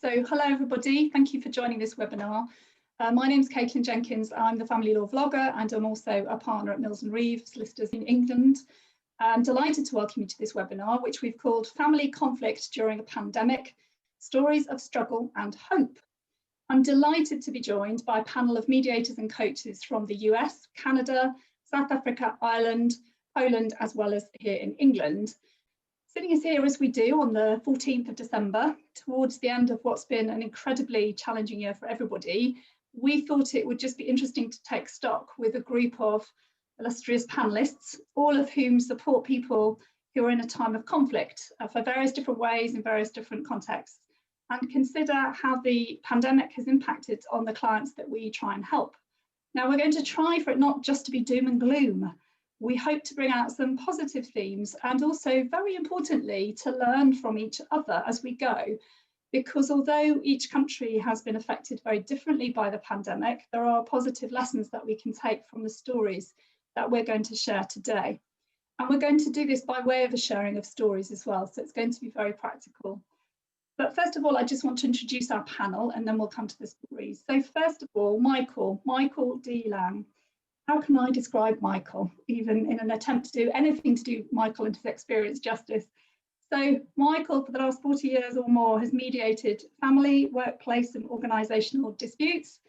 So hello everybody, thank you for joining this webinar. My name is Jenkins, I'm the family law vlogger and I'm also a partner at Mills & Reeve Solicitors in England. I'm delighted to welcome you to this webinar, which we've called Family Conflict During a Pandemic, Stories of Struggle and Hope. I'm delighted to be joined by a panel of mediators and coaches from the US, Canada, South Africa, Ireland, Poland, as well as here in England. Sitting us here as we do on the 14th of December, towards the end of what's been an incredibly challenging year for everybody, we thought it would just be interesting to take stock with a group of illustrious panelists, all of whom support people who are in a time of conflict for various different ways in various different contexts, and consider how the pandemic has impacted on the clients that we try and help. Now, we're going to try for it not just to be doom and gloom. We hope to bring out some positive themes and also, very importantly, to learn from each other as we go, because although each country has been affected very differently by the pandemic, there are positive lessons that we can take from the stories that we're going to share today. And we're going to do this by way of a sharing of stories as well, so it's going to be very practical. But first of all, I just want to introduce our panel and then we'll come to the stories. So first of all, Michael D. Lang. How can I describe Michael, even in an attempt to do anything to do Michael and his experience justice? So Michael, for the last 40 years or more, has mediated family, workplace and organisational disputes.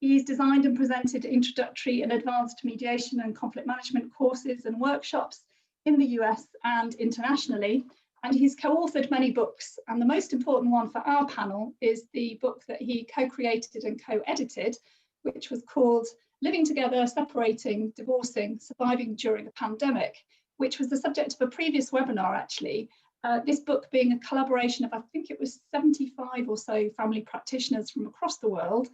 He's designed and presented introductory and advanced mediation and conflict management courses and workshops in the US and internationally. And he's co-authored many books. And the most important one for our panel is the book that he co-created and co-edited, which was called Living Together, Separating, Divorcing, Surviving During a Pandemic, which was the subject of a previous webinar, actually. This book being a collaboration of, I think it was 75 or so family practitioners from across the world,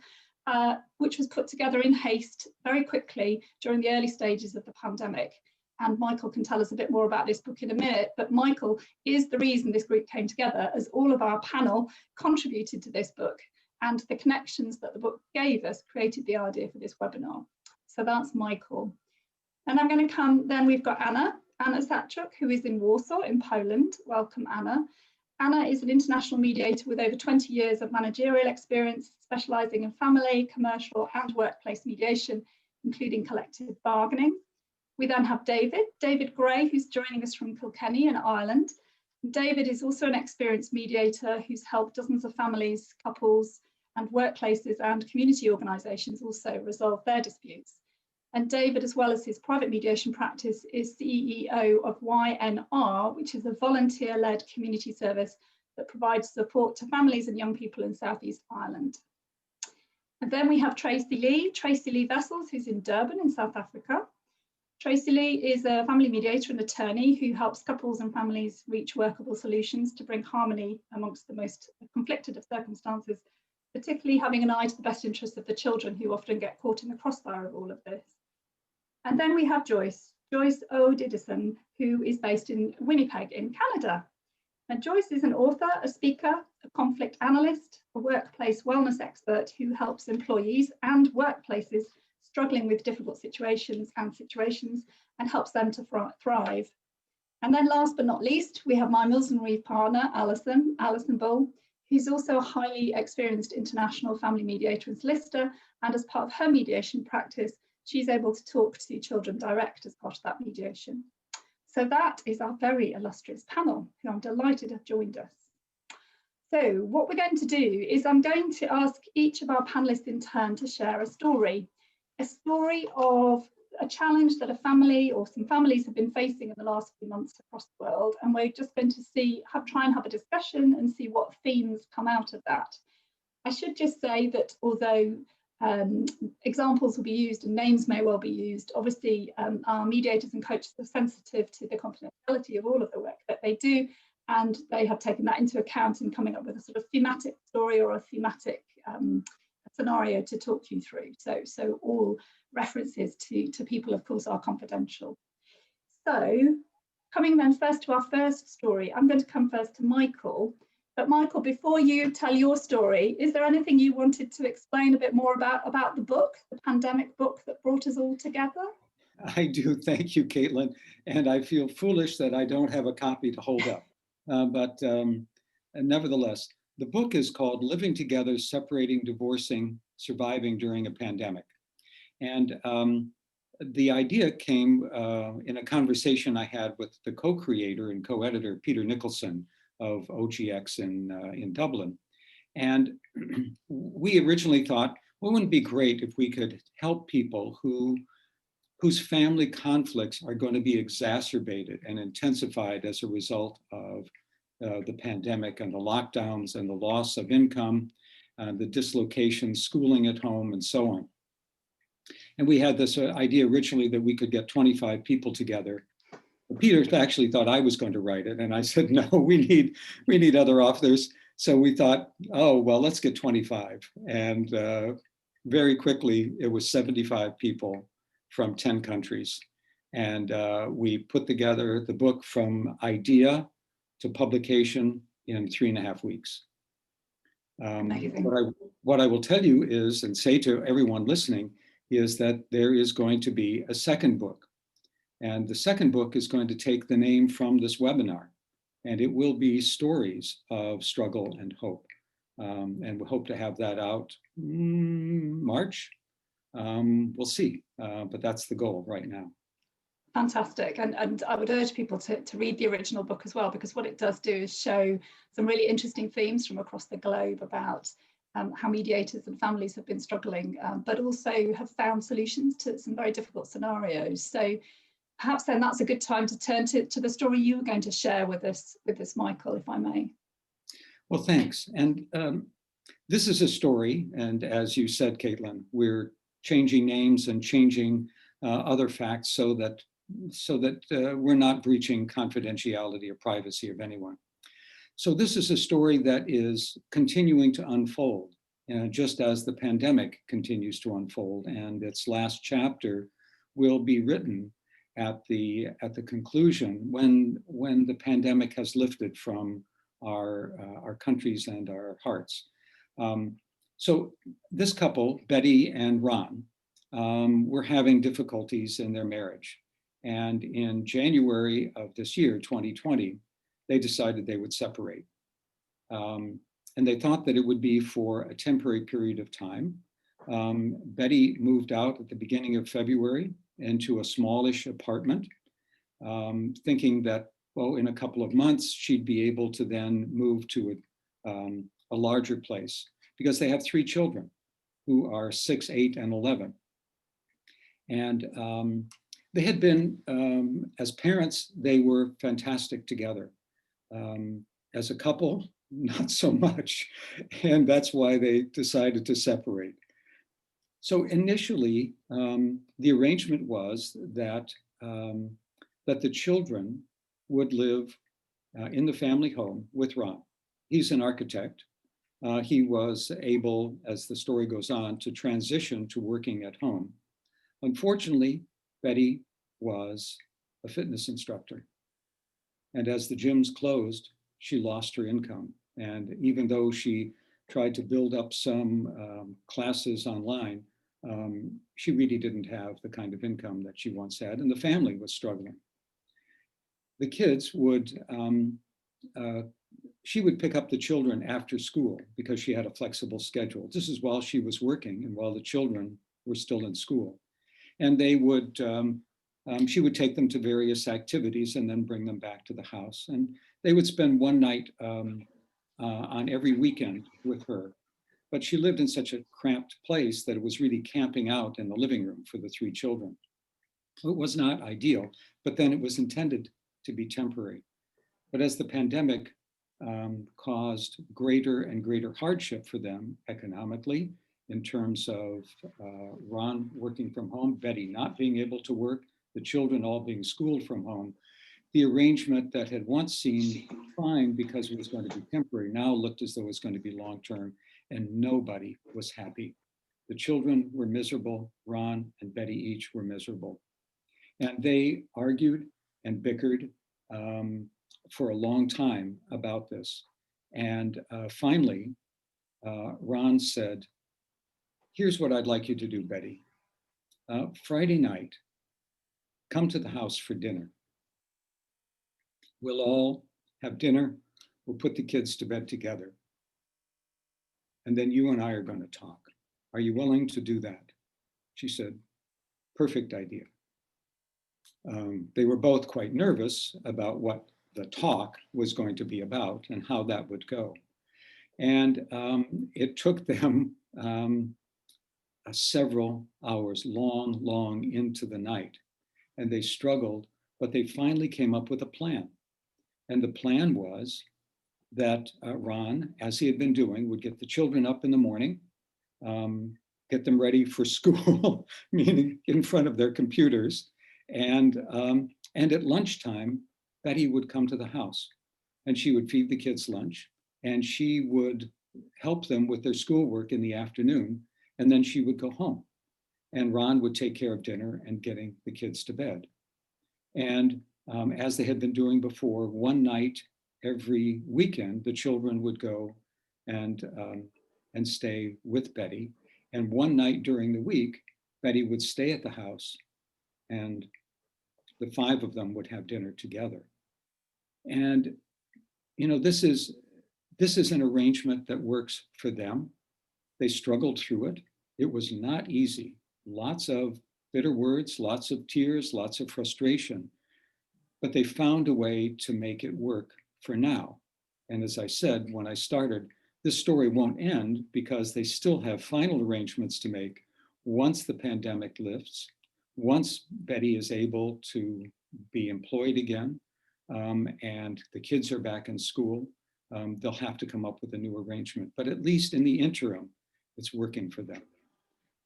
which was put together in haste very quickly during the early stages of the pandemic. And Michael can tell us a bit more about this book in a minute, but Michael is the reason this group came together, as all of our panel contributed to this book. And the connections that the book gave us created the idea for this webinar. So that's Michael. And I'm going to come, then we've got Anna Satchuk, who is in Warsaw in Poland. Welcome, Anna. Anna is an international mediator with over 20 years of managerial experience, specialising in family, commercial and workplace mediation, including collective bargaining. We then have David Gray, who's joining us from Kilkenny in Ireland. David is also an experienced mediator who's helped dozens of families, couples, and workplaces and community organisations also resolve their disputes. And David, as well as his private mediation practice, is CEO of YNR, which is a volunteer-led community service that provides support to families and young people in South East Ireland. And then we have Tracy Lee Vessels, who's in Durban in South Africa. Tracy Lee is a family mediator and attorney who helps couples and families reach workable solutions to bring harmony amongst the most conflicted of circumstances, particularly having an eye to the best interests of the children who often get caught in the crossfire of all of this. And then we have Joyce O'Didison, who is based in Winnipeg in Canada. And Joyce is an author, a speaker, a conflict analyst, a workplace wellness expert who helps employees and workplaces struggling with difficult situations and helps them to thrive. And then last but not least, we have my Mills & Reeve partner, Allison Bull, who's also a highly experienced international family mediator and solicitor. And as part of her mediation practice, she's able to talk to children direct as part of that mediation. So that is our very illustrious panel, who I'm delighted have joined us. So what we're going to do is I'm going to ask each of our panelists in turn to share a story of a challenge that a family or some families have been facing in the last few months across the world. And we're just going to try and have a discussion and see what themes come out of that. I should just say that although examples will be used and names may well be used, obviously our mediators and coaches are sensitive to the confidentiality of all of the work that they do, and they have taken that into account in coming up with a sort of thematic story or a thematic scenario to talk you through. So all references to people, of course, are confidential. So coming then first to our first story, I'm going to come first to Michael. But Michael, before you tell your story, is there anything you wanted to explain a bit more about the book, the pandemic book that brought us all together? I do, thank you, Caitlin. And I feel foolish that I don't have a copy to hold up. But nevertheless, the book is called Living Together, Separating, Divorcing, Surviving During a Pandemic. And the idea came in a conversation I had with the co-creator and co-editor, Peter Nicholson of OGX in Dublin. And we originally thought, well, wouldn't it be great if we could help people whose family conflicts are going to be exacerbated and intensified as a result of the pandemic and the lockdowns and the loss of income, the dislocation, schooling at home, and so on. And we had this idea originally that we could get 25 people together. Peter actually thought I was going to write it. And I said, no, we need other authors. So we thought, oh, well, let's get 25. And very quickly, it was 75 people from 10 countries. And we put together the book from idea to publication in 3.5 weeks. What I will tell you is, and say to everyone listening, is that there is going to be a second book. And the second book is going to take the name from this webinar. And it will be stories of struggle and hope. And we hope to have that out March. We'll see, but that's the goal right now. Fantastic. And I would urge people to read the original book as well, because what it does do is show some really interesting themes from across the globe about how mediators and families have been struggling, but also have found solutions to some very difficult scenarios. So perhaps then that's a good time to turn to the story you were going to share with us, Michael, if I may. Well, thanks. And this is a story, and as you said, Caitlin, we're changing names and changing other facts so that we're not breaching confidentiality or privacy of anyone. So this is a story that is continuing to unfold, just as the pandemic continues to unfold, and its last chapter will be written at the conclusion when the pandemic has lifted from our countries and our hearts. So this couple, Betty and Ron, were having difficulties in their marriage. And in January of this year, 2020, they decided they would separate. And they thought that it would be for a temporary period of time. Betty moved out at the beginning of February into a smallish apartment, thinking that, well, in a couple of months, she'd be able to then move to a larger place, because they have 3 children who are 6, 8, and 11. And they had been, as parents, they were fantastic together. As a couple, not so much. And that's why they decided to separate. So initially, the arrangement was that, that the children would live in the family home with Ron. He's an architect. He was able, as the story goes on, to transition to working at home. Unfortunately, Betty was a fitness instructor. And as the gyms closed, she lost her income. And even though she tried to build up some classes online, she really didn't have the kind of income that she once had, and the family was struggling. The kids would, she would pick up the children after school because she had a flexible schedule. This is while she was working and while the children were still in school. And they would, she would take them to various activities and then bring them back to the house. And they would spend one night on every weekend with her. But she lived in such a cramped place that it was really camping out in the living room for the 3 children. It was not ideal, but then it was intended to be temporary. But as the pandemic caused greater and greater hardship for them economically, in terms of Ron working from home, Betty not being able to work, the children all being schooled from home, the arrangement that had once seemed fine because it was going to be temporary now looked as though it was going to be long-term, and nobody was happy. The children were miserable, Ron and Betty each were miserable. And they argued and bickered for a long time about this. And finally, Ron said, "Here's what I'd like you to do, Betty. Friday night, come to the house for dinner. We'll all have dinner. We'll put the kids to bed together. and then you and I are going to talk. Are you willing to do that? She said, perfect idea. They were both quite nervous about what the talk was going to be about and how that would go. And it took them several hours, long into the night. And they struggled, but they finally came up with a plan. And the plan was that Ron, as he had been doing, would get the children up in the morning, get them ready for school, meaning in front of their computers. And at lunchtime, Betty would come to the house and she would feed the kids lunch and she would help them with their schoolwork in the afternoon. And then she would go home and Ron would take care of dinner and getting the kids to bed. And as they had been doing before, one night every weekend, the children would go and stay with Betty. And one night during the week, Betty would stay at the house and the five of them would have dinner together. And, you know, this is an arrangement that works for them. They struggled through it. It was not easy. Lots of bitter words, lots of tears, lots of frustration, but they found a way to make it work for now. And as I said, when I started, this story won't end because they still have final arrangements to make once the pandemic lifts, once Betty is able to be employed again, and the kids are back in school, they'll have to come up with a new arrangement. But at least in the interim, it's working for them.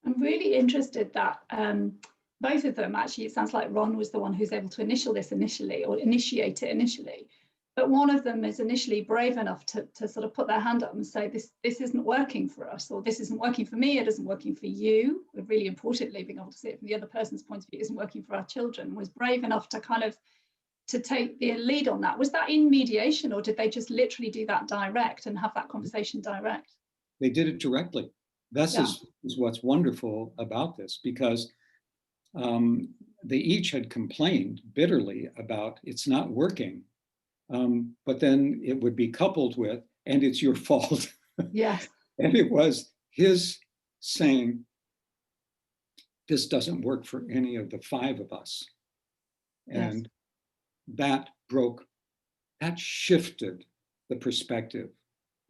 I'm really interested that both of them, actually, it sounds like Ron was the one who's able to initiate it initially. But one of them is initially brave enough to sort of put their hand up and say, this isn't working for us, or this isn't working for me, it isn't working for you. But really importantly, being able to see it from the other person's point of view, it isn't working for our children, was brave enough to kind of to take the lead on that. Was that in mediation, or did they just literally do that direct and have that conversation direct? They did it directly. This is what's wonderful about this, because they each had complained bitterly about it's not working. But then it would be coupled with, and it's your fault. Yes. And it was his saying, this doesn't work for any of the five of us. And that shifted the perspective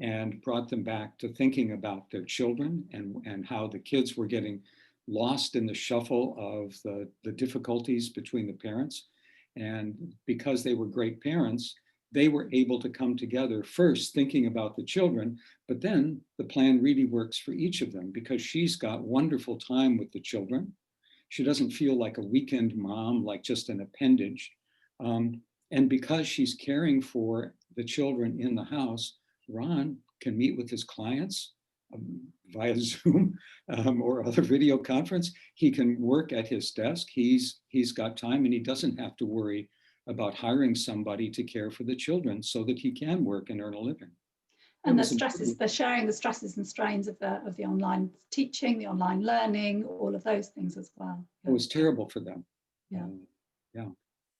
and brought them back to thinking about their children and how the kids were getting lost in the shuffle of the difficulties between the parents. And because they were great parents, they were able to come together first thinking about the children, but then the plan really works for each of them because she's got wonderful time with the children. She doesn't feel like a weekend mom, like just an appendage. And because she's caring for the children in the house, Ron can meet with his clients via Zoom or other video conference. He can work at his desk. He's got time and he doesn't have to worry about hiring somebody to care for the children so that he can work and earn a living. And the stresses, they're sharing the stresses and strains of the online teaching, the online learning, all of those things as well. It was terrible for them. Yeah. Yeah.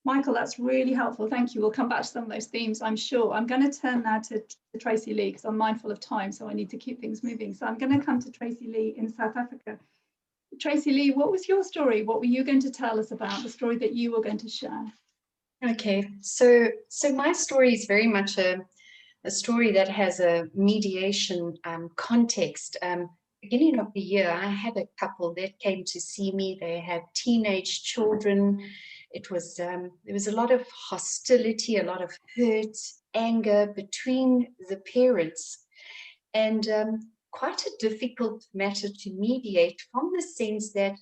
Michael, that's really helpful. Thank you. We'll come back to some of those themes, I'm sure. I'm going to turn now to Tracy Lee because I'm mindful of time, so I need to keep things moving. So I'm going to come to Tracy Lee in South Africa. Tracy Lee, what was your story? What were you going to tell us about, the story that you were going to share? Okay, so my story is very much a story that has a mediation context. Beginning of the year, I had a couple that came to see me. They had teenage children. It was there was a lot of hostility, a lot of hurt, anger between the parents, and quite a difficult matter to mediate from the sense that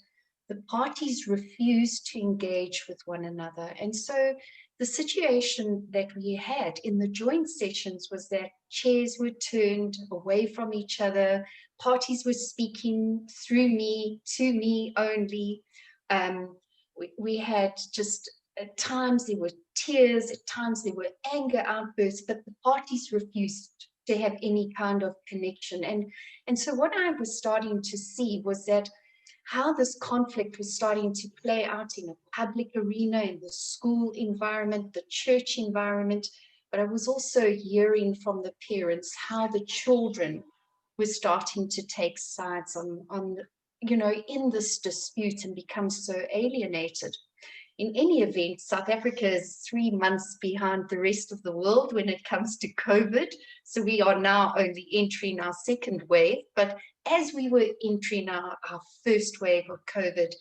the parties refused to engage with one another. And so the situation that we had in the joint sessions was that chairs were turned away from each other, parties were speaking through me, to me only. We had just, at times there were tears, at times there were anger outbursts, but the parties refused to have any kind of connection. And so what I was starting to see was that how this conflict was starting to play out in a public arena, in the school environment, the church environment, but I was also hearing from the parents how the children were starting to take sides on you know, in this dispute and become so alienated. In any event, South Africa is 3 months behind the rest of the world when it comes to COVID. So we are now only entering our second wave. But as we were entering our first wave of COVID,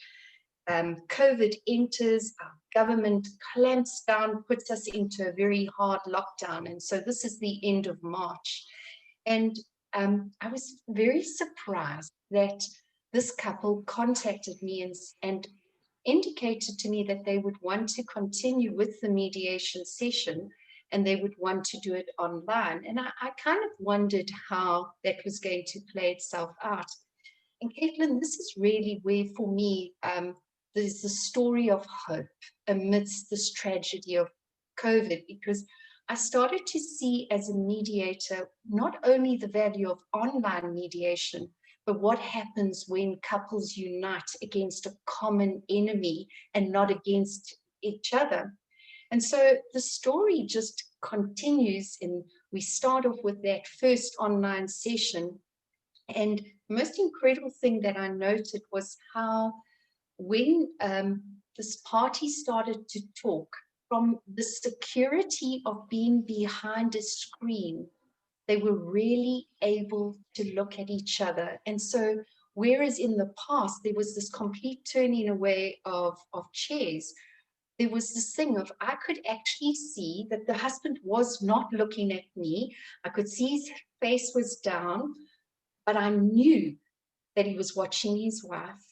COVID enters, our government clamps down, puts us into a very hard lockdown. And so this is the end of March. And I was very surprised that this couple contacted me and indicated to me that they would want to continue with the mediation session and they would want to do it online. And I kind of wondered how that was going to play itself out. And Caitlin, this is really where, for me, there's the story of hope amidst this tragedy of COVID, because I started to see as a mediator not only the value of online mediation, but what happens when couples unite against a common enemy and not against each other. And so the story just continues, and we start off with that first online session. And the most incredible thing that I noted was how when this party started to talk, from the security of being behind a screen, they were really able to look at each other. And so, whereas in the past, there was this complete turning away of chairs, there was this thing of, I could actually see that the husband was not looking at me. I could see his face was down, but I knew that he was watching his wife.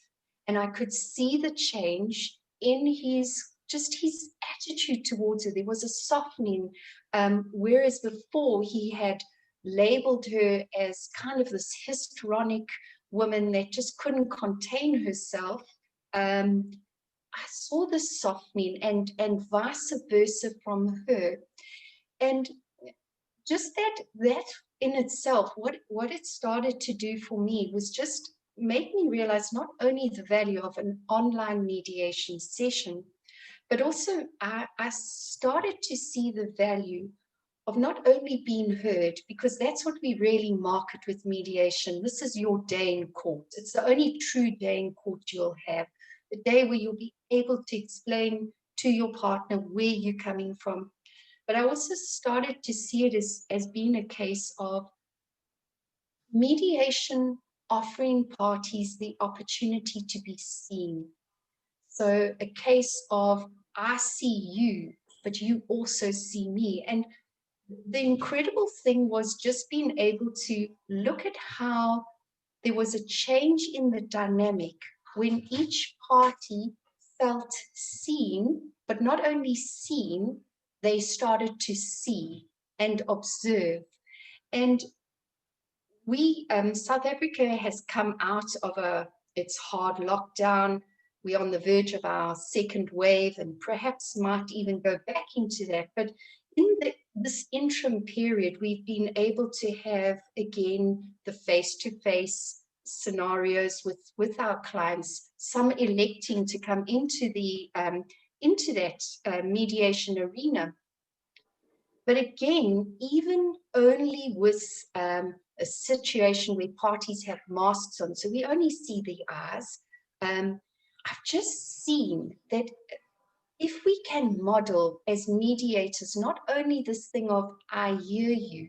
And I could see the change in his attitude towards her. There was a softening, whereas before he had labeled her as kind of this histrionic woman that just couldn't contain herself. I saw this softening and vice versa from her. And just that in itself, what it started to do for me was just make me realize not only the value of an online mediation session, but also I started to see the value of not only being heard, because that's what we really market with mediation. This is your day in court. It's the only true day in court you'll have, the day where you'll be able to explain to your partner where you're coming from. But I also started to see it as being a case of mediation offering parties the opportunity to be seen. So a case of, I see you, but you also see me. And the incredible thing was just being able to look at how there was a change in the dynamic when each party felt seen, but not only seen, they started to see and observe. And South Africa has come out of its hard lockdown. We're on the verge of our second wave and perhaps might even go back into that. But in this interim period, we've been able to have, again, the face-to-face scenarios with our clients, some electing to come into that mediation arena. But again, even only with a situation where parties have masks on, so we only see the eyes, I've just seen that if we can model as mediators, not only this thing of I hear you,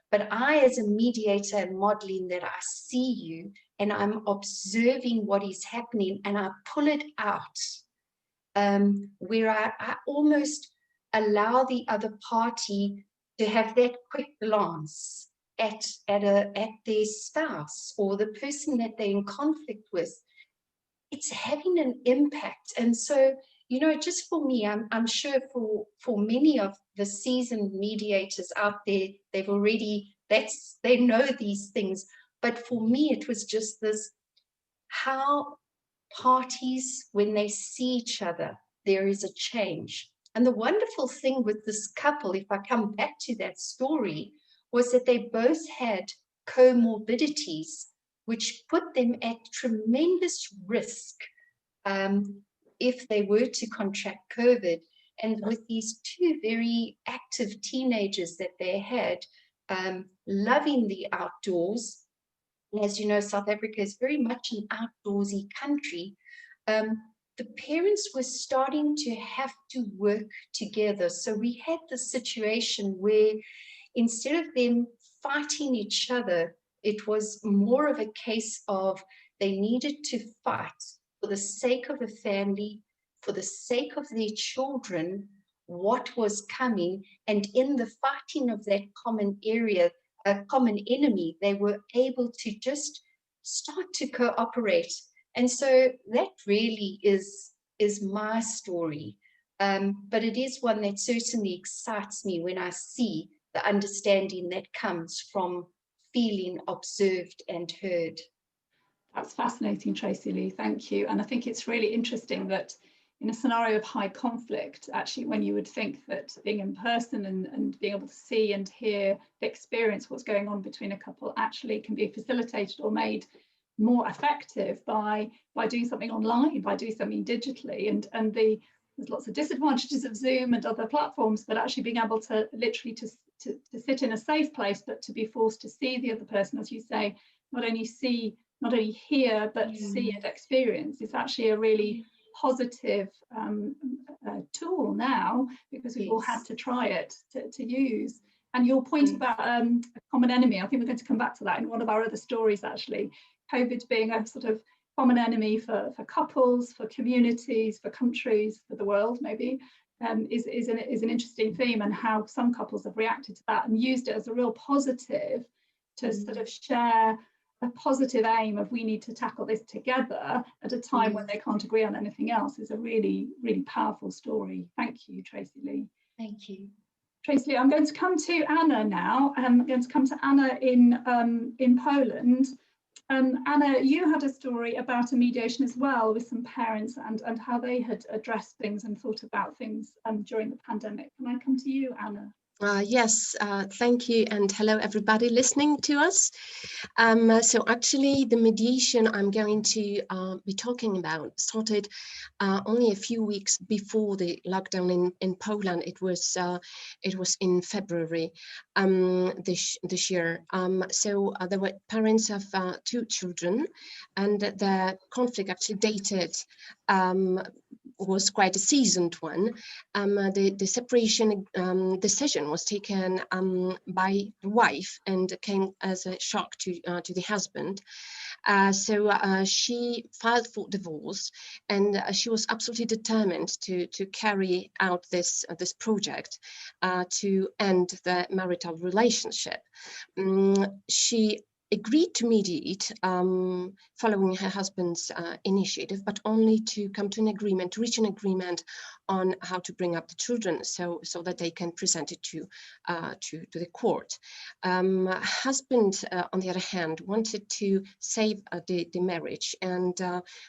but I as a mediator am modeling that I see you and I'm observing what is happening and I pull it out, where I almost allow the other party to have that quick glance at their spouse or the person that they're in conflict with. It's having an impact. And so, you know, just for me, I'm sure for many of the seasoned mediators out there, they know these things. But for me, it was just this, how parties, when they see each other, there is a change. And the wonderful thing with this couple, if I come back to that story, was that they both had comorbidities, which put them at tremendous risk if they were to contract COVID. And with these two very active teenagers that they had, loving the outdoors, as you know, South Africa is very much an outdoorsy country. The parents were starting to have to work together. So we had this situation where instead of them fighting each other, it was more of a case of they needed to fight for the sake of the family, for the sake of their children, what was coming. And in the fighting of that common area, a common enemy, they were able to just start to cooperate. And so that really is my story. But it is one that certainly excites me when I see the understanding that comes from feeling observed and heard. That's fascinating, Tracy Lee, thank you. And I think it's really interesting that in a scenario of high conflict, actually, when you would think that being in person and being able to see and hear the experience what's going on between a couple actually can be facilitated or made more effective by doing something online, by doing something digitally. And there's lots of disadvantages of Zoom and other platforms, but actually being able to literally to sit in a safe place, but to be forced to see the other person, as you say, not only hear, but see and experience, is actually a really positive tool now, because we've all had to try it to use. And your point about a common enemy, I think we're going to come back to that in one of our other stories, actually. COVID being a sort of common enemy for couples, for communities, for countries, for the world, maybe, is an interesting theme, and how some couples have reacted to that and used it as a real positive to sort of share a positive aim of we need to tackle this together at a time when they can't agree on anything else, is a really, really powerful story. Thank you, Tracy Lee. Thank you. Tracy Lee, I'm going to come to Anna now. I'm going to come to Anna in Poland. Anna, you had a story about a mediation as well with some parents and how they had addressed things and thought about things during the pandemic. Can I come to you, Anna? Yes, thank you, and hello everybody listening to us. So actually the mediation I'm going to be talking about started only a few weeks before the lockdown in Poland. It was in February this year. So there were parents of 2 children, and the conflict actually dated was quite a seasoned one. The separation decision was taken by the wife and came as a shock to the husband. So she filed for divorce, and she was absolutely determined to carry out this project to end the marital relationship. She agreed to mediate following her husband's initiative, but only to come to an agreement, to reach an agreement on how to bring up the children so that they can present it to the court. Husband, on the other hand, wanted to save the marriage and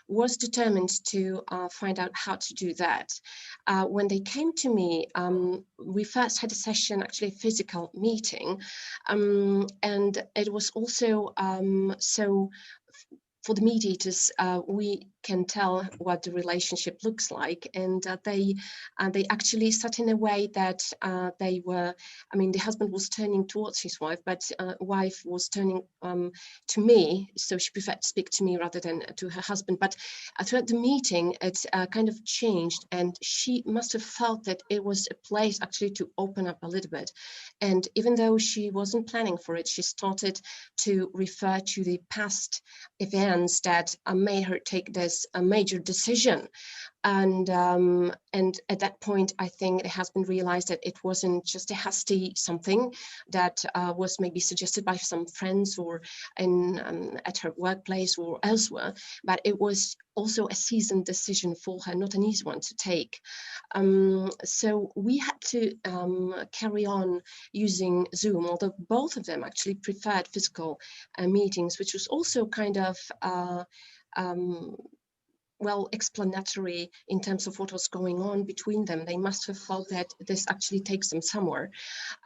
was determined to find out how to do that. When they came to me, we first had a session, actually a physical meeting, and it was also so for the mediators, we can tell what the relationship looks like, and they actually sat in a way that they were, I mean, the husband was turning towards his wife, but wife was turning to me, so she preferred to speak to me rather than to her husband. But throughout the meeting, it kind of changed, and she must have felt that it was a place actually to open up a little bit. And even though she wasn't planning for it, she started to refer to the past events that made her take this a major decision. And at that point, I think the husband realized that it wasn't just a hasty something that was maybe suggested by some friends or at her workplace or elsewhere, but it was also a seasoned decision for her, not an easy one to take. So we had to carry on using Zoom, although both of them actually preferred physical meetings, which was also kind of well, explanatory in terms of what was going on between them. They must have felt that this actually takes them somewhere.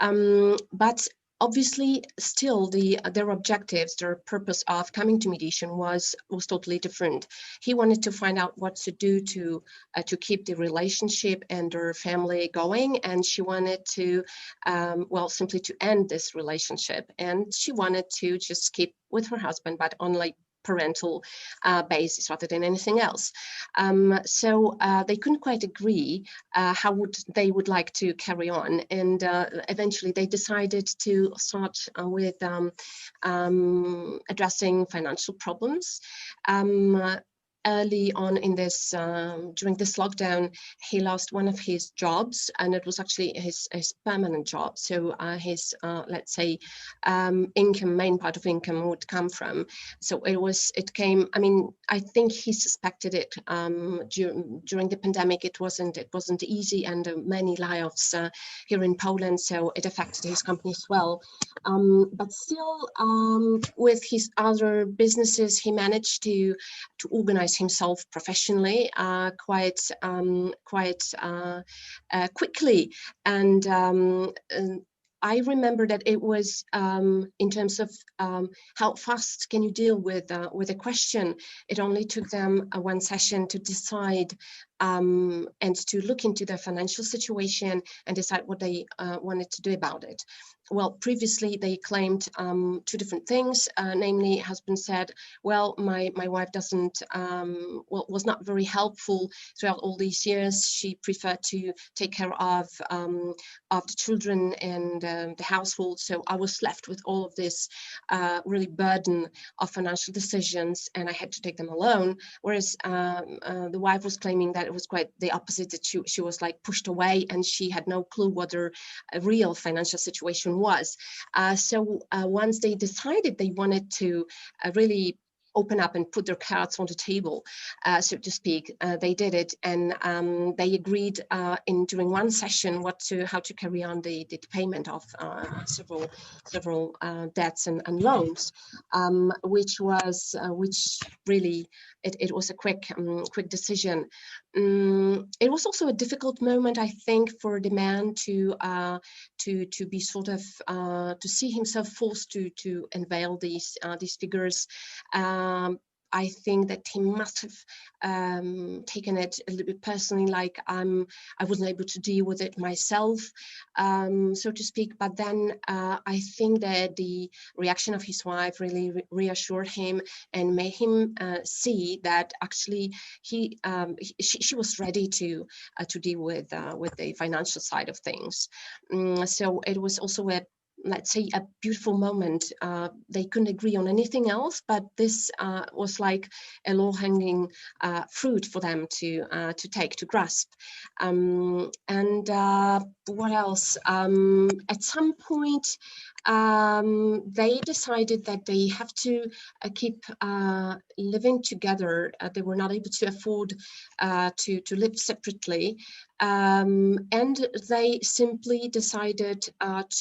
But Obviously, still their objectives, their purpose of coming to mediation was totally different. He wanted to find out what to do to keep the relationship and their family going, and she wanted to, well, simply to end this relationship. And she wanted to just keep with her husband, but on like parental basis rather than anything else. So they couldn't quite agree how they would like to carry on, and eventually they decided to start with addressing financial problems. Early on in this, during this lockdown, he lost one of his jobs, and it was actually his permanent job. So his, let's say, income, main part of income would come from. So it came, I mean, I think he suspected it during the pandemic. It wasn't easy, and many layoffs here in Poland. So it affected his company as well. But still, with his other businesses, he managed to organize himself professionally quite quickly. And I remember that it was in terms of how fast can you deal with a question. It only took them one session to decide and to look into their financial situation and decide what they wanted to do about it. Well, previously they claimed two different things. Namely, husband said, "Well, my wife doesn't was not very helpful throughout all these years. She preferred to take care of the children and the household. So I was left with all of this really burden of financial decisions, and I had to take them alone." Whereas the wife was claiming that it was quite the opposite, that she was like pushed away and she had no clue what her real financial situation was. So once they decided they wanted to really open up and put their cards on the table, so to speak, they did it, and they agreed during one session how to carry on the payment of several debts and loans, which really it was a quick decision. It was also a difficult moment, I think, for the man to be sort of to see himself forced to unveil these figures. I think that he must have taken it a little bit personally, like I wasn't able to deal with it myself, so to speak. But then I think that the reaction of his wife really reassured him and made him see that actually she was ready to deal with the financial side of things. So it was also let's say a beautiful moment. They couldn't agree on anything else, but this was like a low-hanging fruit for them to grasp. And what else? At some point, they decided that they have to keep living together. They were not able to afford to live separately. And they simply decided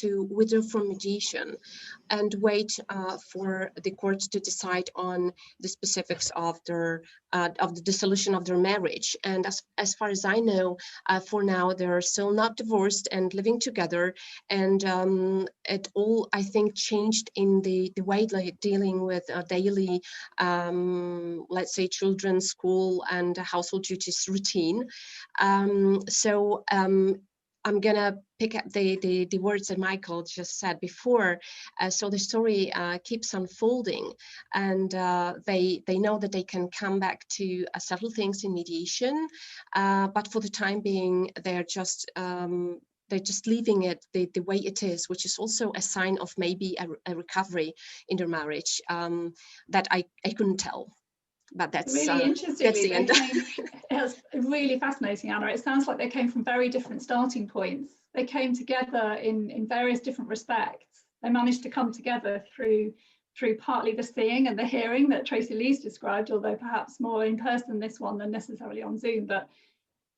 to withdraw from mediation and wait for the court to decide on the specifics of the dissolution of their marriage. And as far as I know, for now they're still not divorced and living together. And it all, I think, changed in the way they're dealing with daily, let's say, children's school and household duties routine. So I'm gonna pick up the words that Michael just said before. So the story keeps unfolding, and they know that they can come back to settle things in mediation, but for the time being, they're just leaving it the way it is, which is also a sign of maybe a recovery in their marriage that I couldn't tell. But that's really interestingly, the end. It's really fascinating, Anna. It sounds like they came from very different starting points. They came together in various different respects. They managed to come together through partly the seeing and the hearing that Tracy Lee's described, although perhaps more in person this one than necessarily on Zoom. But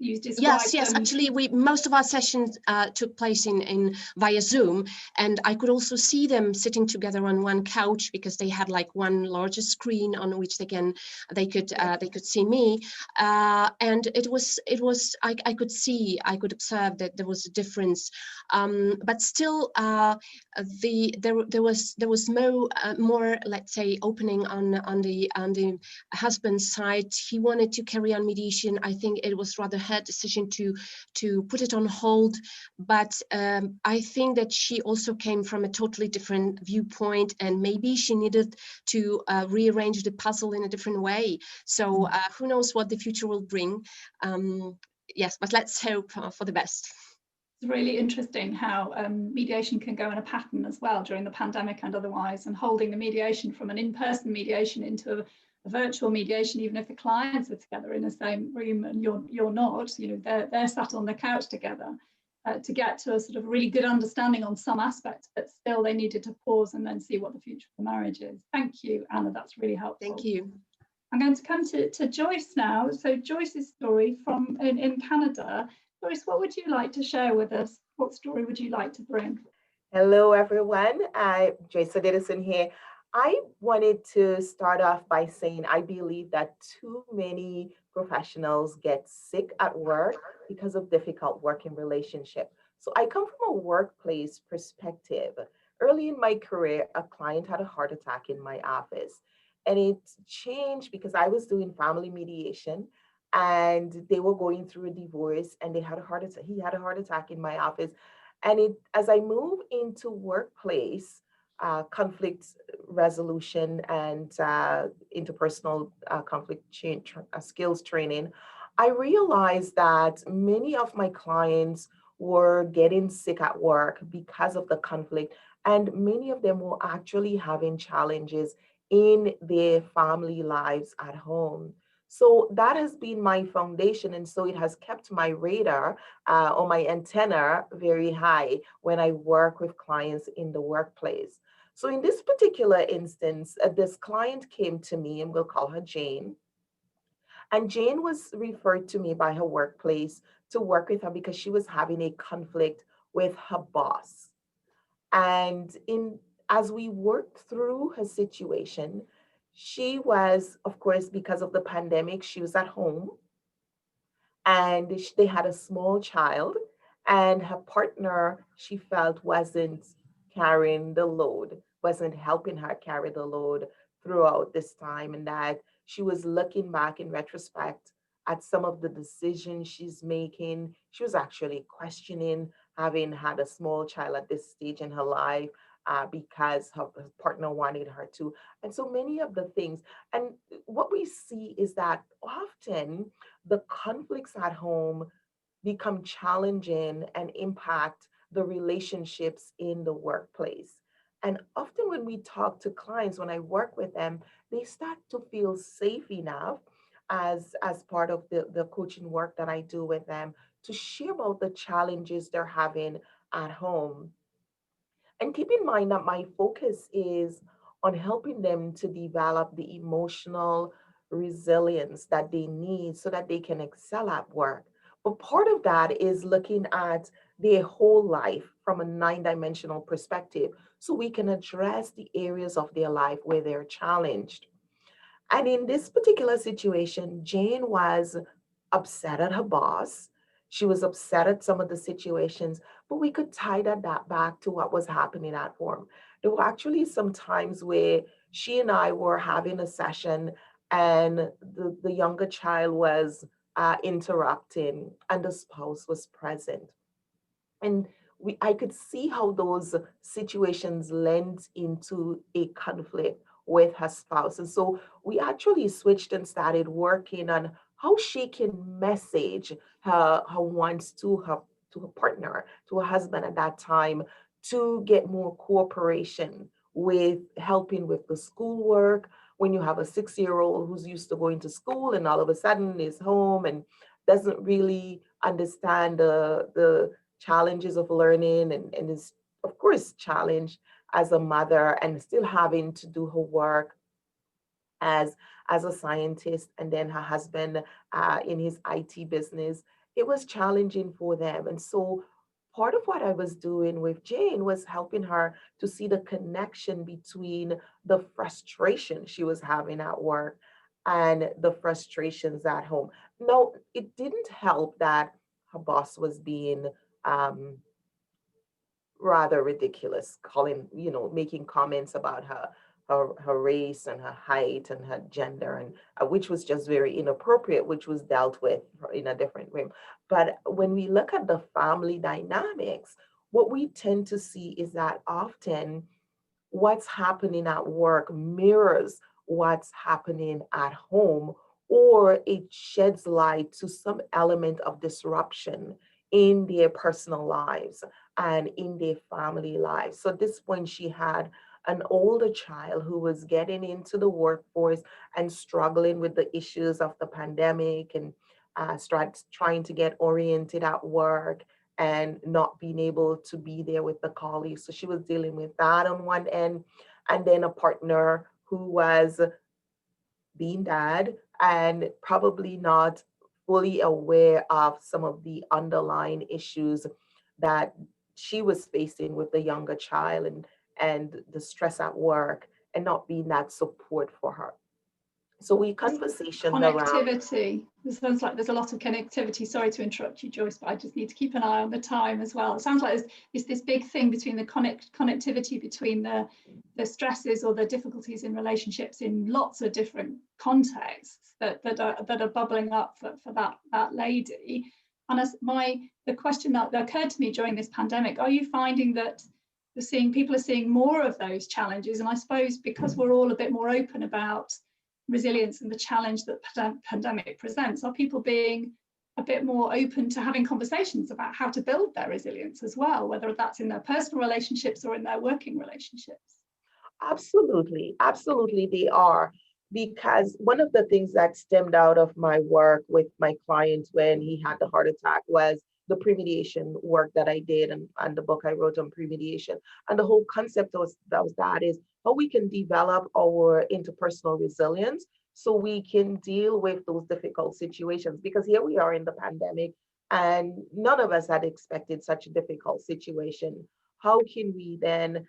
You described Yes. Actually, most of our sessions took place in via Zoom, and I could also see them sitting together on one couch because they had like one larger screen on which they could see me, and it was I could observe that there was a difference, but still there was more, let's say, opening on the husband's side. He wanted to carry on mediation. I think it was rather her decision to put it on hold, but I think that she also came from a totally different viewpoint, and maybe she needed to rearrange the puzzle in a different way. So who knows what the future will bring. Yes, but let's hope for the best. It's really interesting how mediation can go in a pattern as well during the pandemic and otherwise, and holding the mediation from an in-person mediation into a virtual mediation, even if the clients are together in the same room and you're not, they're sat on the couch together, to get to a sort of really good understanding on some aspects, but still they needed to pause and then see what the future of the marriage is. Thank you, Anna, that's really helpful. Thank you. I'm going to come to Joyce now. So Joyce's story from in Canada. Joyce, what would you like to share with us? What story would you like to bring? Hello, everyone. Joyce Edison here. I wanted to start off by saying I believe that too many professionals get sick at work because of difficult working relationship. So I come from a workplace perspective. Early in my career, a client had a heart attack in my office, and it changed because I was doing family mediation, and they were going through a divorce, and they had a heart attack. He had a heart attack in my office. And as I move into workplace, conflict resolution and interpersonal conflict skills training, I realized that many of my clients were getting sick at work because of the conflict, and many of them were actually having challenges in their family lives at home. So that has been my foundation. And so it has kept my radar or my antenna very high when I work with clients in the workplace. So in this particular instance, this client came to me, and we'll call her Jane. And Jane was referred to me by her workplace to work with her because she was having a conflict with her boss. And as we worked through her situation, she was, of course, because of the pandemic, she was at home, and they had a small child, and her partner, she felt, wasn't carrying the load, wasn't helping her carry the load throughout this time, and that she was looking back in retrospect at some of the decisions she's making. She was actually questioning having had a small child at this stage in her life, because her partner wanted her to. And so many of the things. And what we see is that often the conflicts at home become challenging and impact the relationships in the workplace. And often when we talk to clients, when I work with them, they start to feel safe enough as part of the coaching work that I do with them to share about the challenges they're having at home. And keep in mind that my focus is on helping them to develop the emotional resilience that they need so that they can excel at work. But part of that is looking at their whole life from a 9-dimensional perspective so we can address the areas of their life where they're challenged. And in this particular situation, Jane was upset at her boss. She was upset at some of the situations, but we could tie that back to what was happening at home. There were actually some times where she and I were having a session, and the younger child was interrupting, and the spouse was present. And I could see how those situations lend into a conflict with her spouse. And so we actually switched and started working on how she can message her wants to her partner, to her husband at that time, to get more cooperation with helping with the schoolwork. When you have a 6-year-old who's used to going to school and all of a sudden is home and doesn't really understand the challenges of learning, and is of course challenged as a mother and still having to do her work as a scientist, and then her husband in his IT business, it was challenging for them. And so part of what I was doing with Jane was helping her to see the connection between the frustration she was having at work and the frustrations at home. No, it didn't help that her boss was being um, rather ridiculous, calling, making comments about her race and her height and her gender, and which was just very inappropriate, which was dealt with in a different way. But when we look at the family dynamics, what we tend to see is that often what's happening at work mirrors what's happening at home, or it sheds light to some element of disruption in their personal lives and in their family lives. So this point, she had an older child who was getting into the workforce and struggling with the issues of the pandemic, and trying to get oriented at work and not being able to be there with the colleagues. So she was dealing with that on one end, and then a partner who was being dad and probably not fully aware of some of the underlying issues that she was facing with the younger child, and the stress at work, and not being that support for her. So we conversationed around connectivity. It sounds like there's a lot of connectivity. Sorry to interrupt you, Joyce, but I just need to keep an eye on the time as well. It sounds like there's this big thing between the connectivity between the stresses or the difficulties in relationships in lots of different contexts that are bubbling up for that lady. And the question that occurred to me during this pandemic: are you finding that people are seeing more of those challenges? And I suppose because we're all a bit more open about resilience and the challenge that pandemic presents, are people being a bit more open to having conversations about how to build their resilience as well, whether that's in their personal relationships or in their working relationships? Absolutely, absolutely they are. Because one of the things that stemmed out of my work with my client when he had the heart attack was the premediation work that I did, and the book I wrote on premediation. And the whole concept was that is how we can develop our interpersonal resilience so we can deal with those difficult situations. Because here we are in the pandemic, and none of us had expected such a difficult situation. How can we then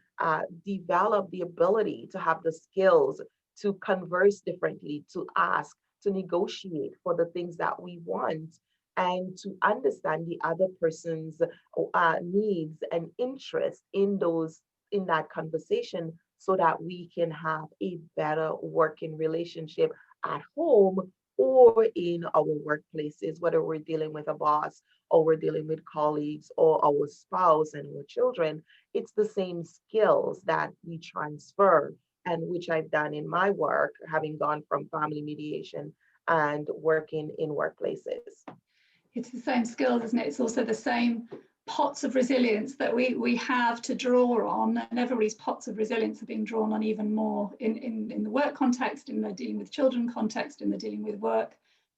develop the ability to have the skills to converse differently, to ask, to negotiate for the things that we want, and to understand the other person's needs and interests in that conversation, so that we can have a better working relationship at home or in our workplaces, whether we're dealing with a boss or we're dealing with colleagues or our spouse and our children. It's the same skills that we transfer, and which I've done in my work, having gone from family mediation and working in workplaces. It's the same skills, isn't it? It's also the same pots of resilience that we have to draw on, and everybody's pots of resilience are being drawn on even more in the work context, in the dealing with children context, in the dealing with work,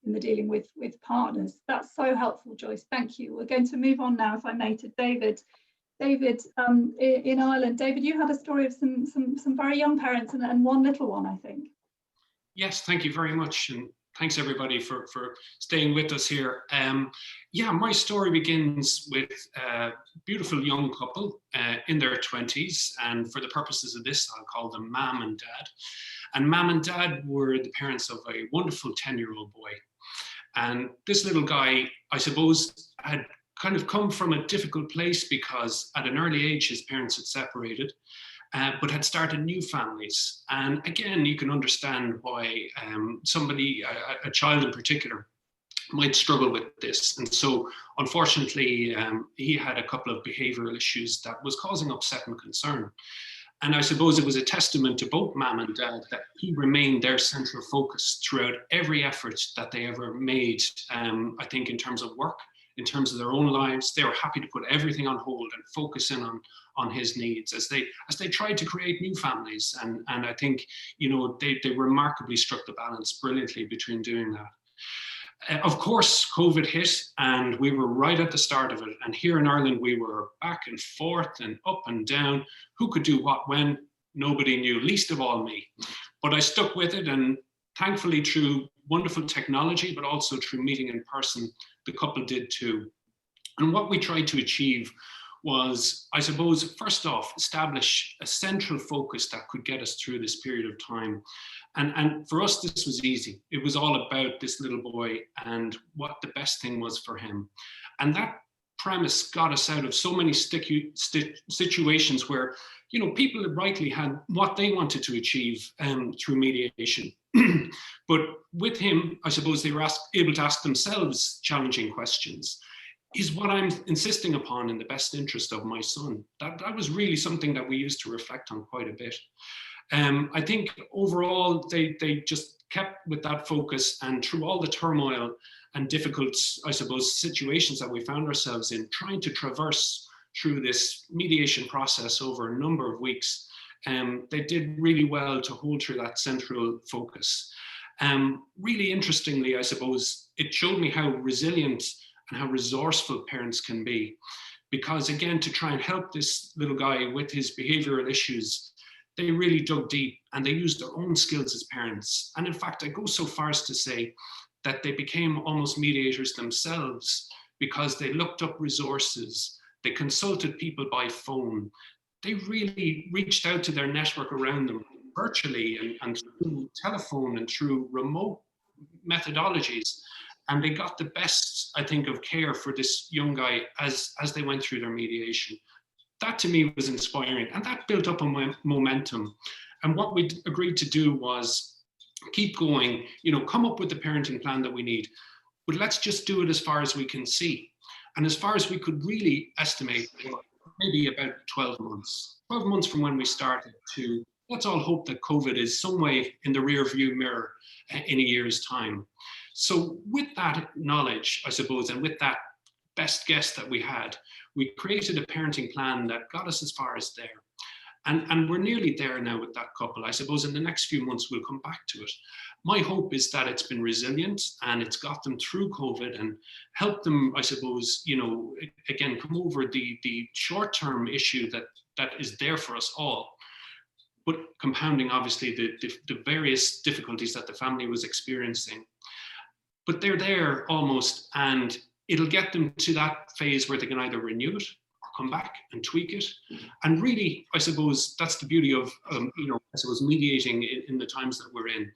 in the dealing with partners. That's so helpful, Joyce. Thank you. We're going to move on now, if I may, to David. David, in Ireland. David, you had a story of some very young parents and one little one, I think. Yes, thank you very much. And thanks everybody for staying with us here. Yeah, my story begins with a beautiful young couple in their 20s. And for the purposes of this, I'll call them Mom and Dad. And Mom and Dad were the parents of a wonderful 10-year-old boy. And this little guy, I suppose, had kind of come from a difficult place because at an early age, his parents had separated. But had started new families. And again, you can understand why a child in particular, might struggle with this. And so unfortunately, he had a couple of behavioral issues that was causing upset and concern. And I suppose it was a testament to both Mom and Dad that he remained their central focus throughout every effort that they ever made. I think in terms of work, in terms of their own lives, they were happy to put everything on hold and focus in on his needs as they tried to create new families. And I think, they remarkably struck the balance brilliantly between doing that. Of course, COVID hit and we were right at the start of it. And here in Ireland, we were back and forth and up and down. Who could do what when? Nobody knew, least of all me. But I stuck with it, and thankfully through wonderful technology, but also through meeting in person, the couple did too. And what we tried to achieve was, I suppose, first off, establish a central focus that could get us through this period of time. And for us, this was easy. It was all about this little boy and what the best thing was for him. And that premise got us out of so many situations where, you know, people rightly had what they wanted to achieve through mediation. But with him, I suppose they were able to ask themselves challenging questions. Is what I'm insisting upon in the best interest of my son? That was really something that we used to reflect on quite a bit. I think overall, they just kept with that focus, and through all the turmoil and difficult, I suppose, situations that we found ourselves in, trying to traverse through this mediation process over a number of weeks, they did really well to hold through that central focus. Really interestingly, I suppose, it showed me how resilient and how resourceful parents can be. Because again, to try and help this little guy with his behavioral issues, they really dug deep and they used their own skills as parents. And in fact, I go so far as to say that they became almost mediators themselves, because they looked up resources, they consulted people by phone, they really reached out to their network around them virtually and through telephone and through remote methodologies. And they got the best, I think, of care for this young guy as they went through their mediation. That to me was inspiring, and that built up a momentum. And what we agreed to do was keep going, you know, come up with the parenting plan that we need, but let's just do it as far as we can see. And as far as we could really estimate, maybe about 12 months. 12 months from when we started to, let's all hope that COVID is some way in the rear view mirror in a year's time. So with that knowledge, I suppose, and with that best guess that we had, we created a parenting plan that got us as far as there. And we're nearly there now with that couple. I suppose in the next few months, we'll come back to it. My hope is that it's been resilient and it's got them through COVID and helped them, I suppose, you know, again, come over the short-term issue that is there for us all, but compounding obviously the various difficulties that the family was experiencing. But they're there almost, and it'll get them to that phase where they can either renew it or come back and tweak it. And really, I suppose that's the beauty of, you know, I suppose mediating in the times that we're in.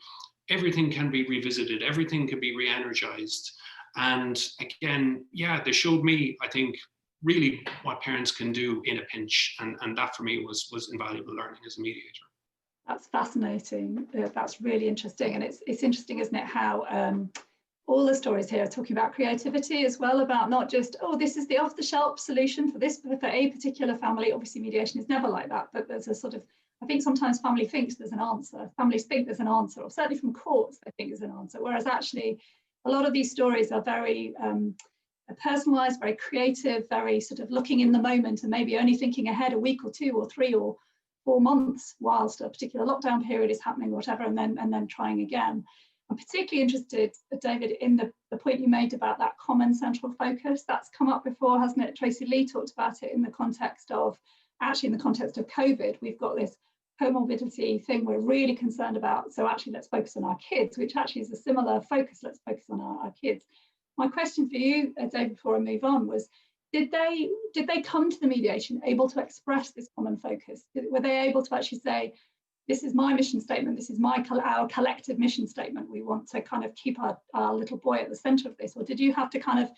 Everything can be revisited, everything can be re-energized. And again, yeah, they showed me, I think, really what parents can do in a pinch. And that for me was invaluable learning as a mediator. That's fascinating. That's really interesting. And it's interesting, isn't it, how all the stories here are talking about creativity as well, about not just, oh, this is the off-the-shelf solution for this, for a particular family. Obviously, mediation is never like that, but there's a sort of, I think sometimes family thinks there's an answer. Families think there's an answer, or certainly from courts, they think there's an answer. Whereas actually, a lot of these stories are very personalized, very creative, very sort of looking in the moment and maybe only thinking ahead a week or 2 or 3 or 4 months whilst a particular lockdown period is happening or whatever, and then trying again. I'm particularly interested, David, in the point you made about that common central focus. That's come up before, hasn't it? Tracy Lee talked about it in the context of, actually in the context of COVID, we've got this comorbidity thing we're really concerned about. So actually, let's focus on our kids, which actually is a similar focus. Let's focus on our kids. My question for you, David, before I move on, was, did they come to the mediation able to express this common focus? Were they able to actually say, this is my mission statement, this is our collective mission statement, we want to kind of keep our little boy at the center of this? Or did you have to kind of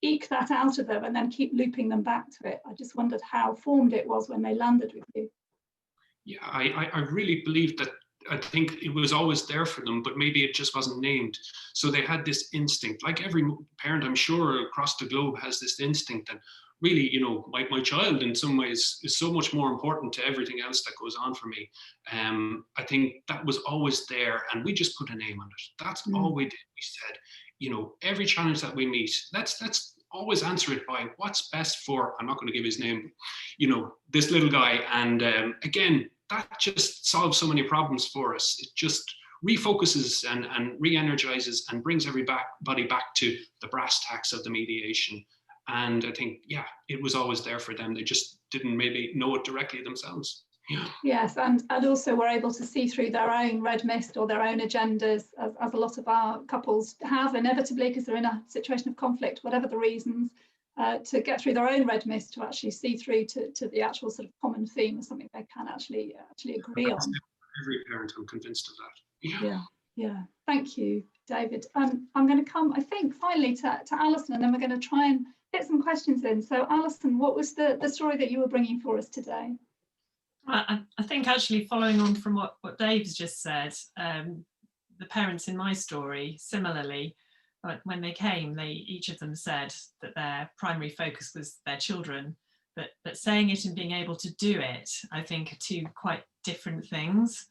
eke that out of them and then keep looping them back to it? I just wondered how formed it was when they landed with you. Yeah, I really believe that, I think it was always there for them, but maybe it just wasn't named. So they had this instinct, like every parent, I'm sure, across the globe has this instinct that really, you know, my child in some ways is so much more important to everything else that goes on for me. I think that was always there, and we just put a name on it. That's all we did. We said, you know, every challenge that we meet, let's always answer it by what's best for, I'm not going to give his name, you know, this little guy. And again, that just solves so many problems for us. It just refocuses and re-energizes and brings everybody back to the brass tacks of the mediation. And I think, yeah, it was always there for them. They just didn't maybe know it directly themselves. Yeah. Yes, and also we're able to see through their own red mist or their own agendas, as a lot of our couples have inevitably, because they're in a situation of conflict, whatever the reasons, to get through their own red mist, to actually see through to the actual sort of common theme, or something they can actually agree on. Every parent, I'm convinced of that. Yeah, yeah. Thank you, David. I'm going to come, I think, finally to Alison, and then we're going to try and get some questions in. So, Alison, what was the story that you were bringing for us today? I think actually following on from what Dave's just said, the parents in my story, similarly, when they came, each of them said that their primary focus was their children, but saying it and being able to do it, I think, are two quite different things.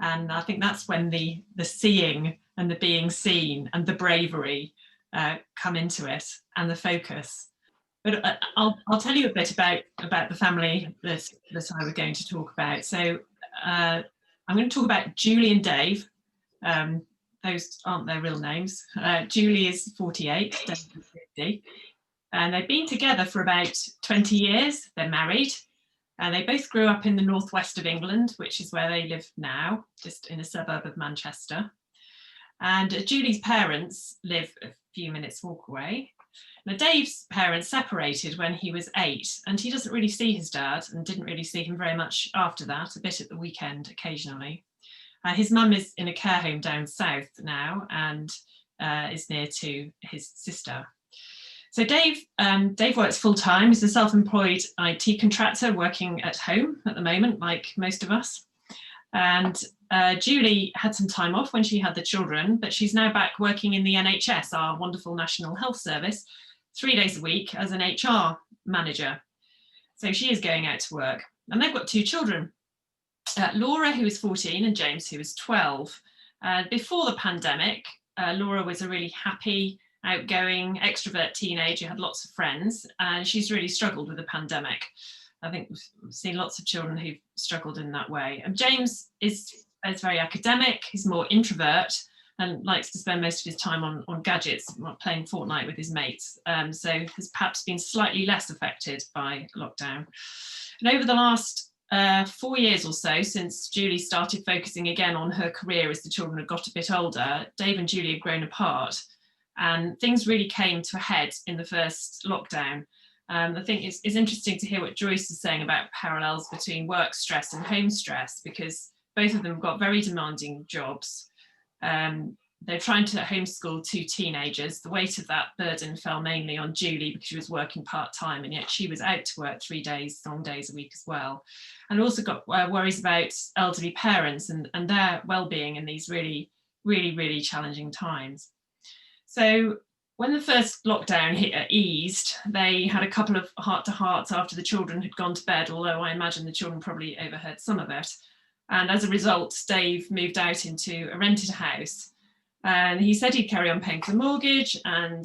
And I think that's when the seeing and the being seen and the bravery come into it, and the focus. But I'll tell you a bit about the family that I was going to talk about. So I'm going to talk about Julie and Dave. Those aren't their real names. Julie is 48, Dave is 50. And they've been together for about 20 years. They're married. And they both grew up in the northwest of England, which is where they live now, just in a suburb of Manchester. And Julie's parents live a few minutes walk away. Now, Dave's parents separated when he was 8, and he doesn't really see his dad and didn't really see him very much after that, a bit at the weekend occasionally. His mum is in a care home down south now, and is near to his sister. So Dave works full-time. He's a self-employed IT contractor working at home at the moment, like most of us. And Julie had some time off when she had the children, but she's now back working in the NHS, our wonderful National Health Service, 3 days a week as an HR manager. So she is going out to work. And they've got 2 children, Laura, who is 14, and James, who is 12. Before the pandemic, Laura was a really happy, outgoing, extrovert teenager, had lots of friends, and she's really struggled with the pandemic. I think we've seen lots of children who've struggled in that way. And James is very academic, he's more introvert and likes to spend most of his time on gadgets, playing Fortnite with his mates. So has perhaps been slightly less affected by lockdown. And over the last 4 years or so, since Julie started focusing again on her career as the children had got a bit older, Dave and Julie had grown apart. And things really came to a head in the first lockdown. I think it's interesting to hear what Joyce is saying about parallels between work stress and home stress, because both of them got very demanding jobs. They're trying to homeschool 2 teenagers. The weight of that burden fell mainly on Julie because she was working part-time, and yet she was out to work 3 days, long days a week as well. And also got worries about elderly parents and their well-being in these really, really, really challenging times. So when the first lockdown eased, they had a couple of heart-to-hearts after the children had gone to bed, although I imagine the children probably overheard some of it. And as a result, Dave moved out into a rented house. And he said he'd carry on paying for the mortgage, and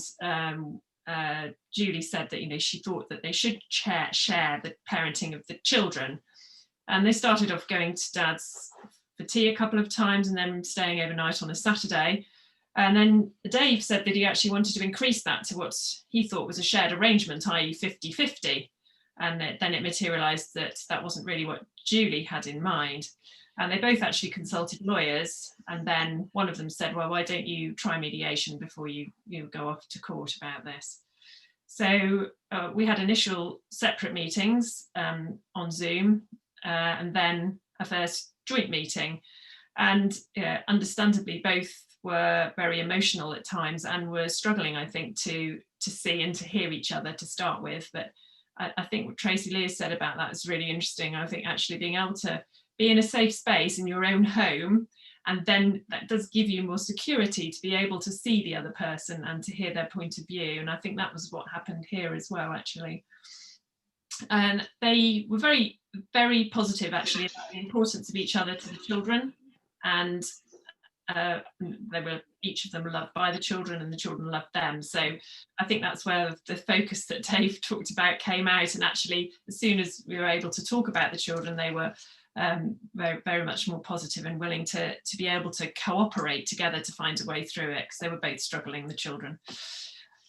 Julie said that, she thought that they should share the parenting of the children. And they started off going to Dad's for tea a couple of times and then staying overnight on a Saturday. And then Dave said that he actually wanted to increase that to what he thought was a shared arrangement, i.e. 50-50. And then it materialised that that wasn't really what Julie had in mind. And they both actually consulted lawyers. And then one of them said, well, why don't you try mediation before you go off to court about this? So we had initial separate meetings on Zoom, and then a first joint meeting. And understandably, both were very emotional at times and were struggling, I think, to see and to hear each other to start with. But I think what Tracy Lee has said about that is really interesting. I think actually being able to be in a safe space in your own home, and then that does give you more security to be able to see the other person and to hear their point of view. And I think that was what happened here as well, actually. And they were very, very positive, actually, about the importance of each other to the children. And they were, each of them loved by the children, and the children loved them. So I think that's where the focus that Dave talked about came out. And actually, as soon as we were able to talk about the children, they were very, very much more positive and willing to be able to cooperate together to find a way through it, because they were both struggling, the children.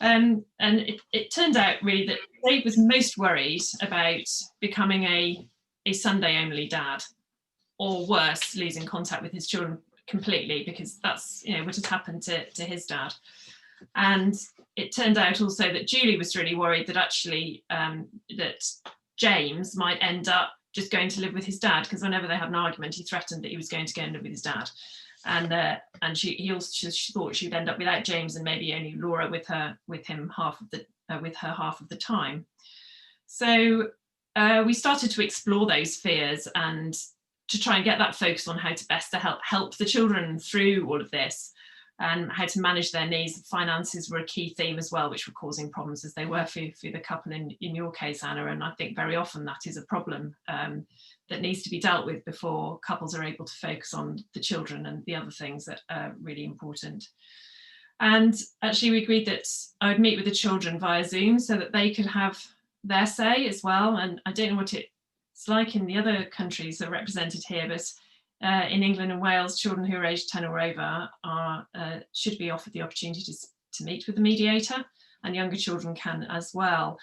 And it turned out really that Dave was most worried about becoming a a Sunday only dad, or worse, losing contact with his children completely, because that's, you know, what has happened to his dad. And it turned out also that Julie was really worried that actually that James might end up just going to live with his dad, because whenever they had an argument, he threatened that he was going to go and live with his dad. And she thought she would end up without James and maybe only Laura with him half of the time. So we started to explore those fears and to try and get that focus on how to best help the children through all of this, and how to manage their needs. Finances were a key theme as well, which were causing problems, as they were for the couple in your case, Anna. And I think very often that is a problem that needs to be dealt with before couples are able to focus on the children and the other things that are really important. And actually we agreed that I would meet with the children via Zoom so that they could have their say as well. And I don't know what it's like in the other countries that are represented here, but in England and Wales, children who are aged 10 or over should be offered the opportunity to meet with the mediator, and younger children can as well.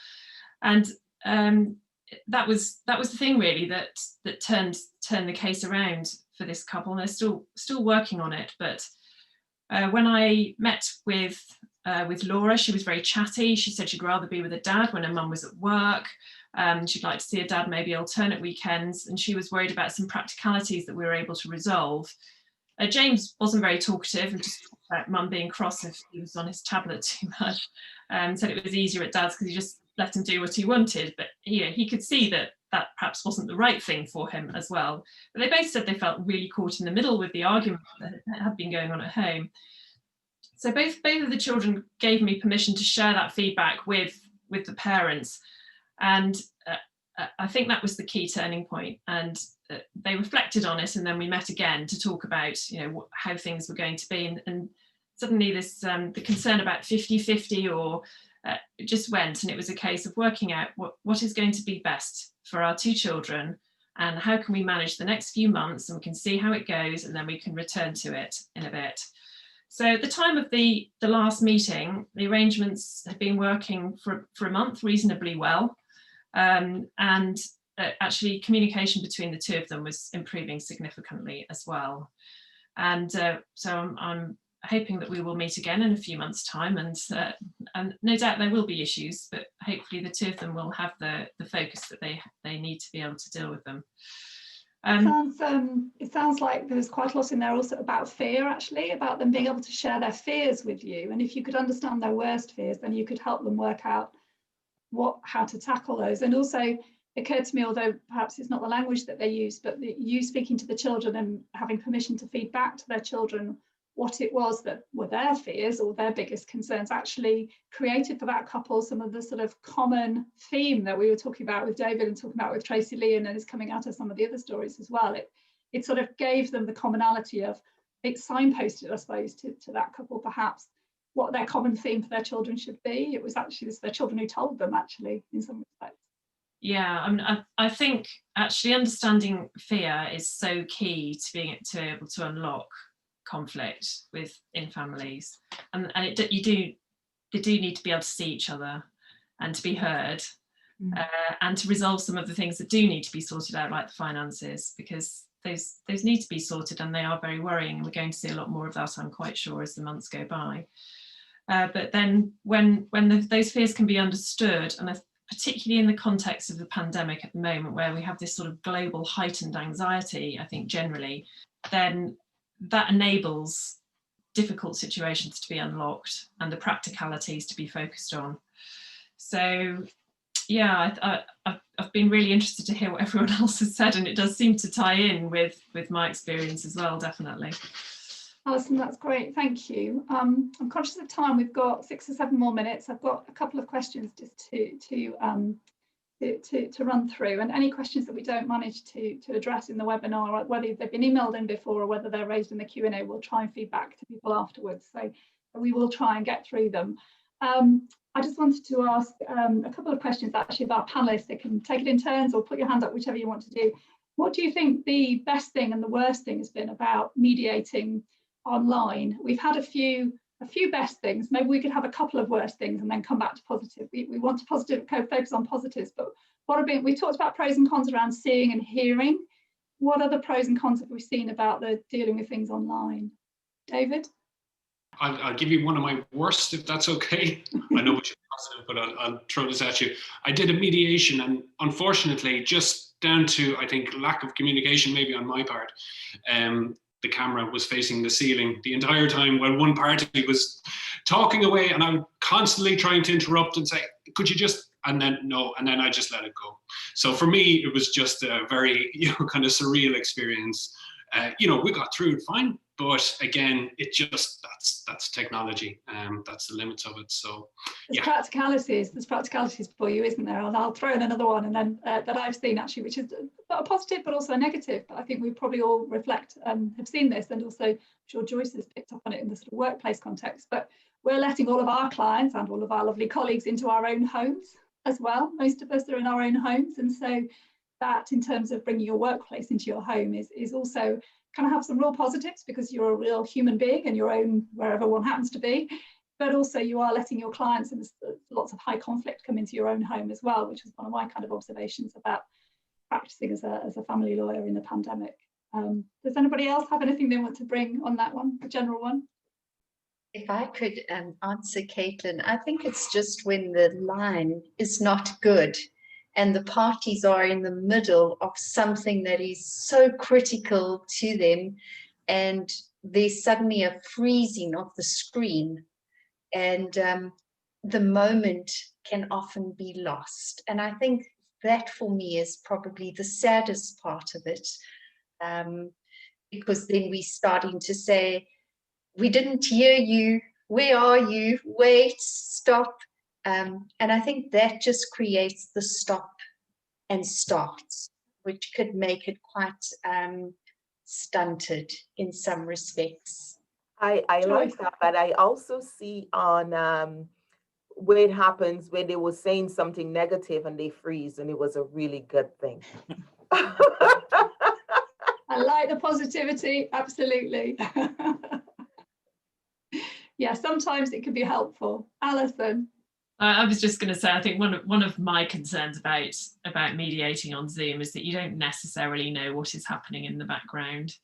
And that was the thing really that turned the case around for this couple, and they're still working on it. But when I met with Laura, she was very chatty. She said she'd rather be with her dad when her mum was at work. She'd like to see her dad maybe alternate weekends, and she was worried about some practicalities that we were able to resolve. James wasn't very talkative and just talked about mum being cross if he was on his tablet too much. Said it was easier at dad's because he just let him do what he wanted, but he could see that perhaps wasn't the right thing for him as well. But they both said they felt really caught in the middle with the argument that had been going on at home. So both of the children gave me permission to share that feedback with the parents. And I think that was the key turning point. And they reflected on it, and then we met again to talk about, how things were going to be. And suddenly this the concern about 50-50 or it just went, and it was a case of working out what is going to be best for our two children, and how can we manage the next few months, and we can see how it goes, and then we can return to it in a bit. So at the time of the last meeting, the arrangements had been working for a month reasonably well. Actually communication between the two of them was improving significantly as well. And so I'm hoping that we will meet again in a few months' time, and no doubt there will be issues, but hopefully the two of them will have the focus that they need to be able to deal with them. It sounds like there's quite a lot in there also about fear, actually, about them being able to share their fears with you. And if you could understand their worst fears, then you could help them work out how to tackle those. And also it occurred to me, although perhaps it's not the language that they use, but you speaking to the children and having permission to feed back to their children what it was that were their fears or their biggest concerns actually created for that couple some of the sort of common theme that we were talking about with David and talking about with Tracy Lee, and then is coming out of some of the other stories as well. It sort of gave them the commonality of, it signposted, I suppose, to that couple perhaps what their common theme for their children should be. It was actually their children who told them, actually, in some respects. Yeah, I mean, I think actually understanding fear is so key to being able to unlock conflict in families, and they do need to be able to see each other and to be heard, and to resolve some of the things that do need to be sorted out, like the finances, because those need to be sorted, and they are very worrying, and we're going to see a lot more of that, I'm quite sure, as the months go by. But then when those fears can be understood, and particularly in the context of the pandemic at the moment, where we have this sort of global heightened anxiety, I think generally, then that enables difficult situations to be unlocked and the practicalities to be focused on. So yeah, I've been really interested to hear what everyone else has said, and it does seem to tie in with my experience as well, definitely. Alison, that's great, thank you. I'm conscious of time. We've got 6 or 7 more minutes. I've got a couple of questions just to run through, and any questions that we don't manage to address in the webinar, whether they've been emailed in before or whether they're raised in the Q&A, we'll try and feed back to people afterwards. So we will try and get through them. I just wanted to ask a couple of questions actually of our panelists. They can take it in turns or put your hand up, whichever you want to do. What do you think the best thing and the worst thing has been about mediating online? We've had a few best things. Maybe we could have a couple of worst things and then come back to positive. We want to focus on positives, but we talked about pros and cons around seeing and hearing. What other pros and cons have we seen about the dealing with things online? David? I'll give you one of my worst, if that's okay. I know which is positive, but I'll throw this at you. I did a mediation, and unfortunately, just down to, I think, lack of communication maybe on my part, the camera was facing the ceiling the entire time while one party was talking away, and I'm constantly trying to interrupt and say, could you just, and then no, and then I just let it go. So for me, it was just a very, kind of surreal experience. We got through it fine, but again, it just, that's technology, that's the limits of it. So there's practicalities for you, isn't there? And I'll throw in another one, and then that I've seen actually, which is a positive but also a negative. But I think we probably all reflect and have seen this, and also I'm sure Joyce has picked up on it in the sort of workplace context. But we're letting all of our clients and all of our lovely colleagues into our own homes as well. Most of us are in our own homes, and so that, in terms of bringing your workplace into your home, is also kind of have some real positives, because you're a real human being in your own, wherever one happens to be, but also you are letting your clients, and lots of high conflict, come into your own home as well, which was one of my kind of observations about practicing as a family lawyer in the pandemic. Does anybody else have anything they want to bring on that one, a general one? If I could answer, Caitlin, I think it's just when the line is not good and the parties are in the middle of something that is so critical to them, and there's suddenly a freezing of the screen, and the moment can often be lost. And I think that for me is probably the saddest part of it, because then we're starting to say, we didn't hear you, where are you, wait, stop. And I think that just creates the stop and starts, which could make it quite stunted in some respects. I like that, but I also see on where it happens when they were saying something negative and they freeze, and it was a really good thing. I like the positivity, absolutely. Yeah, sometimes it can be helpful. Alison? I was just going to say, I think one of my concerns about mediating on Zoom is that you don't necessarily know what is happening in the background,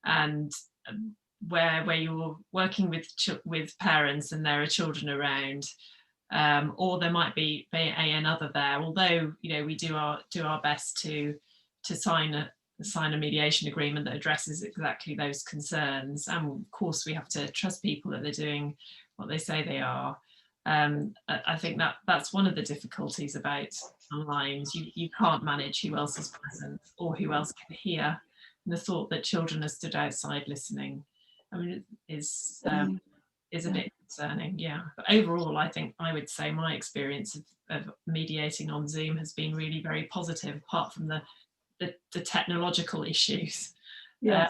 and where you're working with parents and there are children around, or there might be another there. Although we do our best to sign a mediation agreement that addresses exactly those concerns, and of course we have to trust people that they're doing what they say they are. I think that's one of the difficulties about online. You can't manage who else is present or who else can hear. And the thought that children are stood outside listening, I mean, is a bit concerning. Yeah, but overall, I think I would say my experience of mediating on Zoom has been really very positive, apart from the technological issues. Yeah.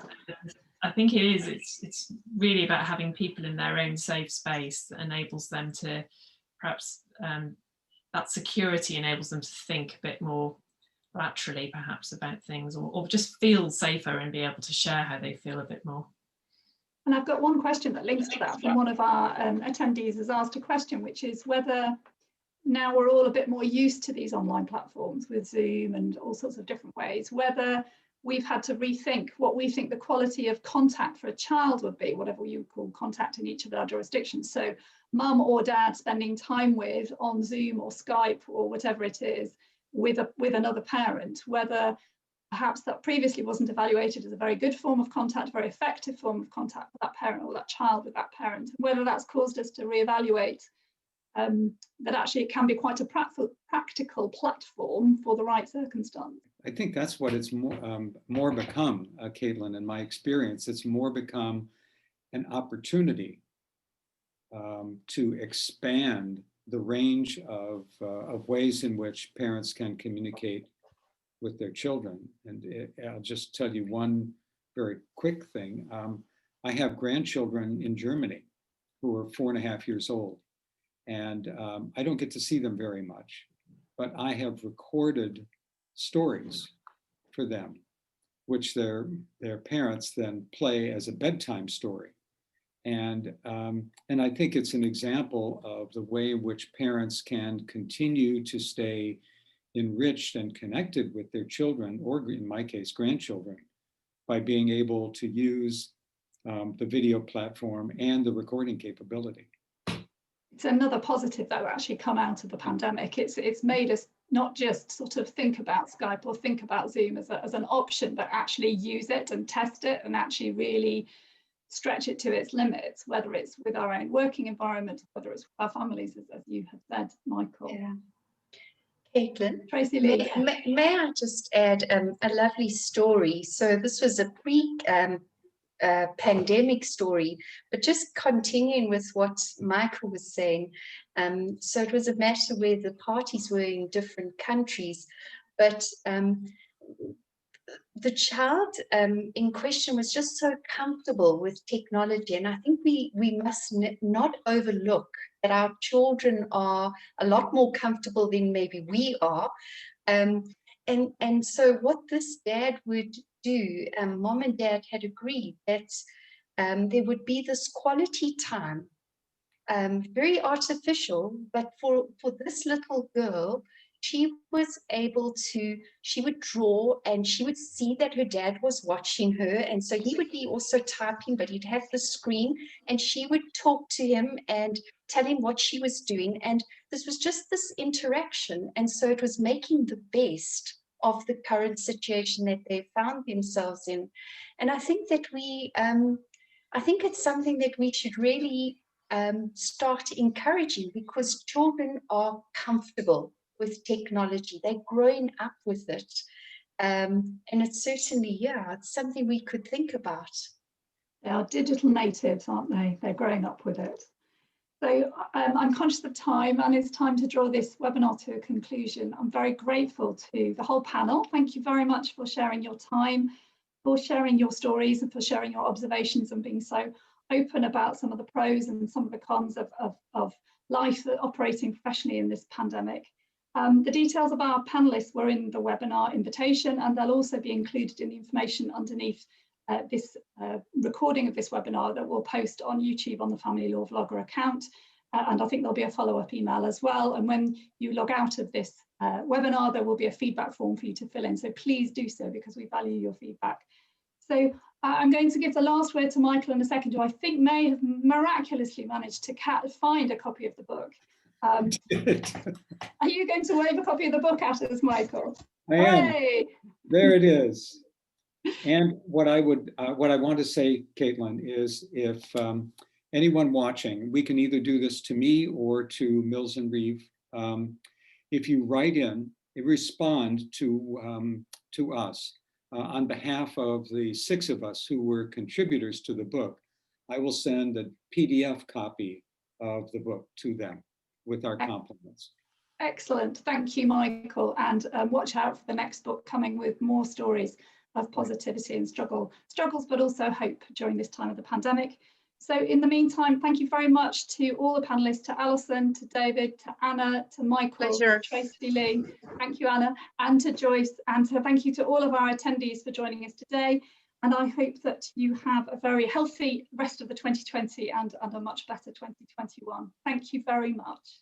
I think it is. It's really about having people in their own safe space that enables them to, perhaps that security enables them to think a bit more laterally, perhaps, about things, or just feel safer and be able to share how they feel a bit more. And I've got one question that links to that from one of our attendees has asked a question, which is whether now we're all a bit more used to these online platforms with Zoom and all sorts of different ways, whether we've had to rethink what we think the quality of contact for a child would be, whatever you call contact in each of our jurisdictions. So mum or dad spending time with on Zoom or Skype or whatever it is with another parent, whether perhaps that previously wasn't evaluated as a very good form of contact, very effective form of contact with that parent or that child with that parent, whether that's caused us to reevaluate that actually it can be quite a practical platform for the right circumstance. I think that's what it's more become, Caitlin, in my experience. It's more become an opportunity to expand the range of ways in which parents can communicate with their children. And I'll just tell you one very quick thing. I have grandchildren in Germany who are 4.5 years old. And I don't get to see them very much, but I have recorded stories for them, which their parents then play as a bedtime story. And I think it's an example of the way in which parents can continue to stay enriched and connected with their children, or in my case, grandchildren, by being able to use the video platform and the recording capability. It's another positive that will actually come out of the pandemic. It's made us not just sort of think about Skype or think about Zoom as an option, but actually use it and test it and actually really stretch it to its limits, whether it's with our own working environment, whether it's with our families, as you have said, Michael. Yeah. Caitlin, Tracy Lee. may I just add a lovely story? So this was a pandemic story, but just continuing with what Michael was saying. So it was a matter where the parties were in different countries, but the child in question was just so comfortable with technology. And I think we must not overlook that our children are a lot more comfortable than maybe we are. And so what this dad would do, mom and dad had agreed that there would be this quality time, very artificial, but for this little girl, she was able to, she would draw and she would see that her dad was watching her. And so he would be also typing, but he'd have the screen and she would talk to him and tell him what she was doing. And this was just this interaction. And so it was making the best of the current situation that they found themselves in. And I think that I think it's something that we should really start encouraging, because children are comfortable with technology. They're growing up with it. And it's certainly, yeah, it's something we could think about. They are digital natives, aren't they? They're growing up with it. So I'm conscious of time, and it's time to draw this webinar to a conclusion. I'm very grateful to the whole panel. Thank you very much for sharing your time, for sharing your stories, and for sharing your observations and being so open about some of the pros and some of the cons of life operating professionally in this pandemic. The details of our panelists were in the webinar invitation, and they'll also be included in the information underneath this recording of this webinar that we'll post on YouTube on the Family Law Vlogger account. And I think there'll be a follow-up email as well. And when you log out of this webinar, there will be a feedback form for you to fill in. So please do so, because we value your feedback. So I'm going to give the last word to Michael in a second, who I think may have miraculously managed to find a copy of the book. Are you going to wave a copy of the book at us, Michael? I am. Hey. There it is. And what I want to say, Caitlin, is if anyone watching, we can either do this to me or to Mills and Reeve. If you write in, respond to us on behalf of the 6 of us who were contributors to the book, I will send a PDF copy of the book to them with our compliments. Excellent. Thank you, Michael. And watch out for the next book coming with more stories of positivity and struggles, but also hope during this time of the pandemic. So in the meantime, thank you very much to all the panelists, to Alison, to David, to Anna, to Michael, to Tracy Lee, thank you, Anna, and to Joyce, and thank you to all of our attendees for joining us today. And I hope that you have a very healthy rest of the 2020 and a much better 2021. Thank you very much.